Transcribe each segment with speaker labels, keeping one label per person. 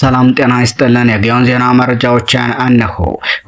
Speaker 1: ሰላም ጤና ይስጥልን። የጊዮን ዜና መረጃዎችን እነሆ።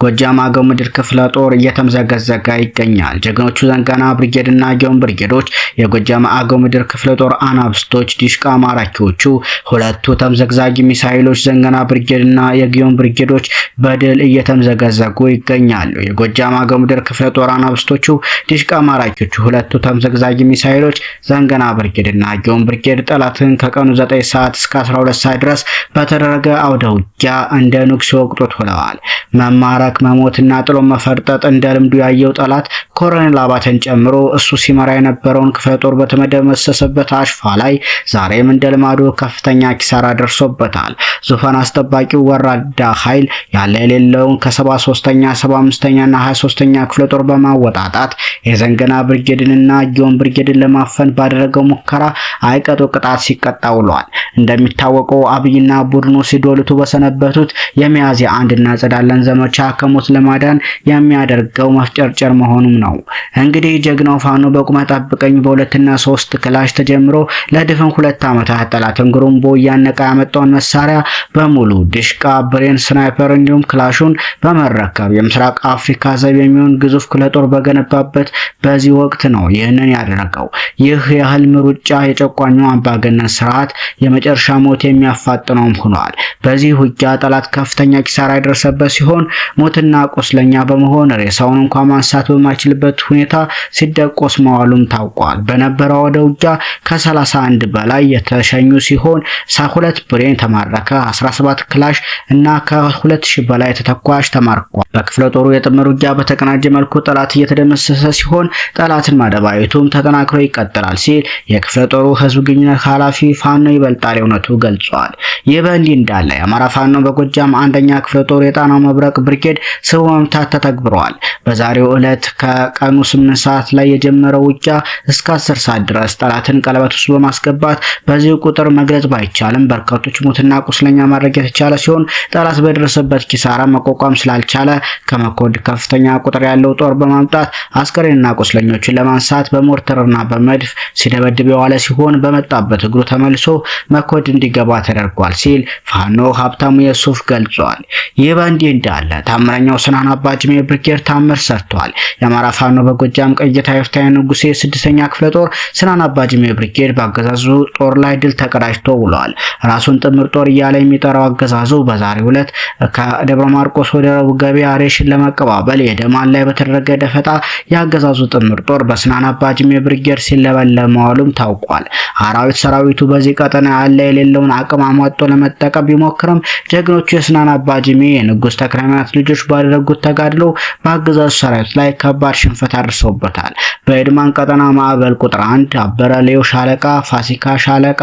Speaker 1: ጎጃም አገው ምድር ክፍለ ጦር እየተምዘገዘገ ይገኛል። ጀግኖቹ ዘንገና ብርጌድና ጊዮን ብርጌዶች የጎጃም አገው ምድር ክፍለ ጦር አናብስቶች ዲሽቃ ማራኪዎቹ ሁለቱ ተምዘግዛጊ ሚሳኤሎች ዘንገና ብርጌድና የጊዮን ብርጌዶች በድል እየተምዘገዘጉ ይገኛሉ። የጎጃም አገው ምድር ክፍለ ጦር አናብስቶቹ ዲሽቃ ማራኪዎቹ ሁለቱ ተምዘግዛጊ ሚሳኤሎች ዘንገና ብርጌድና ጊዮን ብርጌድ ጠላትን ከቀኑ 9 ሰዓት እስከ 12 ሰዓት ድረስ በተደረገ አውደ ውጊያ እንደ ንጉስ ወቅቶት ሆነዋል። መማረክ መሞትና ጥሎ መፈርጠጥ እንደ ልምዱ ያየው ጠላት ኮሎኔል አባተን ጨምሮ እሱ ሲመራ የነበረውን ክፍለ ጦር በተመደመሰሰበት አሽፋ ላይ ዛሬም እንደ ልማዱ ከፍተኛ ኪሳራ ደርሶበታል። ዙፋን አስጠባቂው ወራዳ ኃይል ያለ የሌለውን ከ73ኛ 75ኛና 23ኛ ክፍለ ጦር በማወጣጣት የዘንገና ብርጌድንና ጊዮን ብርጌድን ለማፈን ባደረገው ሙከራ አይቀጡ ቅጣት ሲቀጣ ውሏል። እንደሚታወቀው አብይና ቡድኑ ሲዶልቱ በሰነበቱት የሚያዝያ አንድና ጸዳለን ዘመቻ ከሞት ለማዳን የሚያደርገው መፍጨርጨር መሆኑም ነው። እንግዲህ ጀግናው ፋኖ በቁመት ጠብቀኝ በሁለትና 3 ክላሽ ተጀምሮ ለድፍን 2 ዓመታት ጠላትን ግሩምቦ እያነቃ ያመጣውን መሳሪያ በሙሉ ዲሽቃ፣ ብሬን፣ ስናይፐር እንዲሁም ክላሹን በመረከብ የምስራቅ አፍሪካ ዘብ የሚሆን ግዙፍ ክፍለ ጦር በገነባበት በዚህ ወቅት ነው ይህንን ያደረገው። ይህ የህልም ሩጫ የጨቋኙ አምባገነን ስርዓት የመጨረሻ ሞት የሚያፋጥነውም ሆኗል። በዚህ ውጊያ ጠላት ከፍተኛ ኪሳራ የደረሰበት ሲሆን ሞትና ቁስለኛ በመሆን ሬሳውን እንኳን ማንሳት በማይችልበት ሁኔታ ሲደቆስ መዋሉም ታውቋል። በነበረው ወደ ውጊያ ከ31 በላይ የተሸኙ ሲሆን 2 ብሬን ተማረከ፣ 17 ክላሽ እና ከ2000 በላይ ተተኳሽ ተማርኳል። በክፍለ ጦሩ የጥምር ውጊያ በተቀናጀ መልኩ ጠላት እየተደመሰሰ ሲሆን ጠላትን ማደባየቱም ተጠናክሮ ይቀጥላል ሲል የክፍለ ጦሩ ህዝብ ግንኙነት ኃላፊ ፋኖ ይበልጣል እውነቱ ገልጿል። ይህ በእንዲህ እንዳለ የአማራ ፋኖ በጎጃም አንደኛ ክፍለ ጦር የጣናው መብረቅ ብርጌድ ስቡ መምታት ተተግብሯል። በዛሬው ዕለት ከቀኑ 8 ሰዓት ላይ የጀመረው ውጊያ እስከ 10 ሰዓት ድረስ ጠላትን ቀለበት ውስጥ በማስገባት በዚህ ቁጥር መግለጽ ባይቻልም በርካቶች ሞትና ቁስለኛ ማድረግ የተቻለ ሲሆን ጠላት በደረሰበት ኪሳራ መቋቋም ስላልቻለ ከመኮድ ከፍተኛ ቁጥር ያለው ጦር በማምጣት አስከሬንና ቁስለኞችን ለማንሳት በሞርተርና በመድፍ ሲደበድብ የዋለ ሲሆን በመጣበት እግሩ ተመልሶ መኮድ እንዲገባ ተደርጓል ሲል ፋኖ ሀብታሙ የሱፍ ገልጿል። ይህ በእንዲህ እንዳለ ታምረኛው ስናን አባጅሜ ብርጌድ ታምር ሰርቷል። የአማራ ፋኖ በጎጃም ቀይታ የፍታዬ ንጉሴ 6ኛ ክፍለ ጦር ስናን አባጅሜ ብርጌድ በአገዛዙ ጦር ላይ ድል ተቀዳጅቶ ውሏል። ራሱን ጥምር ጦር እያለ የሚጠራው አገዛዙ በዛሬው ዕለት ከደብረ ማርቆስ ወደ ረቡዕ ገበያ ሬሽን ለመቀባበል የደማን ላይ በተደረገ ደፈጣ የአገዛዙ ጥምር ጦር በስናን አባጅሜ ብርጌድ ሲለበለብ መዋሉም ታውቋል። አራዊት ሰራዊቱ በዚህ ቀጠና ያለ የሌለውን አቅም አሟጦ ለመጠቀም ቢሞክርም ጀግኖቹ የስናን አባጅሜ የንጉስ ተክለሃይማኖት ልጆች ባደረጉት ተጋድሎ በአገዛዙ ሰራዊት ላይ ከባድ ሽንፈት አድርሰውበታል። በኤድማን ቀጠና ማዕበል ቁጥር 1 አበረ ሌው ሻለቃ፣ ፋሲካ ሻለቃ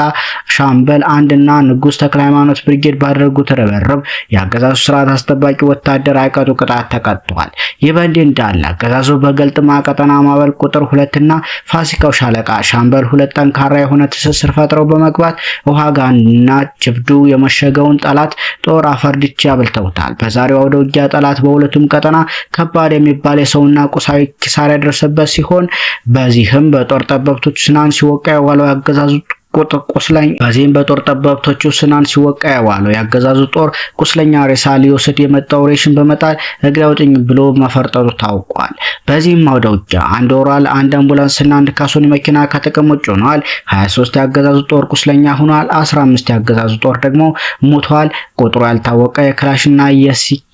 Speaker 1: ሻምበል 1 እና ንጉስ ተክለሃይማኖት ብርጌድ ባደረጉት ርብርብ የአገዛዙ ስርዓት አስጠባቂ ወታደር አይቀጡ ቅጣት ተቀጥቷል። ይህ በእንዲህ እንዳለ አገዛዙ በገልጥማ ቀጠና ማዕበል ቁጥር 2 እና ፋሲካው ሻለቃ ሻምበል 2 ጠንካራ የሆነ ትስስር ፈጥረው በመግባት ውሃጋና ጅብዱ የመሸገውን ጠላት ጦር አፈርድቻ አብልተውታል። በዛሬው አውደ ውጊያ ጠላት በሁለቱም ቀጠና ከባድ የሚባል የሰውና ቁሳዊ ኪሳራ የደረሰበት ሲሆን በዚህም በጦር ጠበብቶች ስናን ሲወቃ የዋለው ያገዛዙ በዚህም በጦር ጠበብቶቹ ስናን ሲወቃ የዋለው ያገዛዙ ጦር ቁስለኛ ሬሳ ሊወስድ የመጣው ሬሽን በመጣል እግሬ አውጭኝ ብሎ መፈርጠጡ ታውቋል። በዚህም አውደ ውጊያ 1 ኦራል፣ 1 አምቡላንስና 1 ካሶኒ መኪና ከጥቅም ውጭ ሆነዋል። 23 ያገዛዙ ጦር ቁስለኛ ሆኗል። 15 ያገዛዙ ጦር ደግሞ ሞቷል። ቁጥሩ ያልታወቀ የክላሽና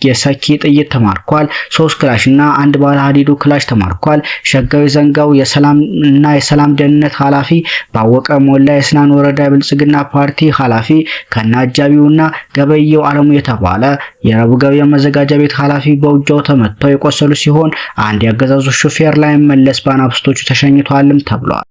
Speaker 1: የሰኪ ጥይት ተማርኳል። 3 ክላሽና 1 ባለ ሀዲዱ ክላሽ ተማርኳል። ሸጋዊ ዘንጋው የሰላም ደህንነት ኃላፊ ባወቀ ሞላ የስናን ወረዳ ብልጽግና ፓርቲ ኃላፊ ከናጃቢውና ገበየው አለሙ የተባለ የረቡዕ ገበያ መዘጋጃ ቤት ኃላፊ በውጊያው ተመተው የቆሰሉ ሲሆን አንድ ያገዛዙ ሹፌር ላይ መለስ ባናብስቶቹ ተሸኝቷልም ተብሏል።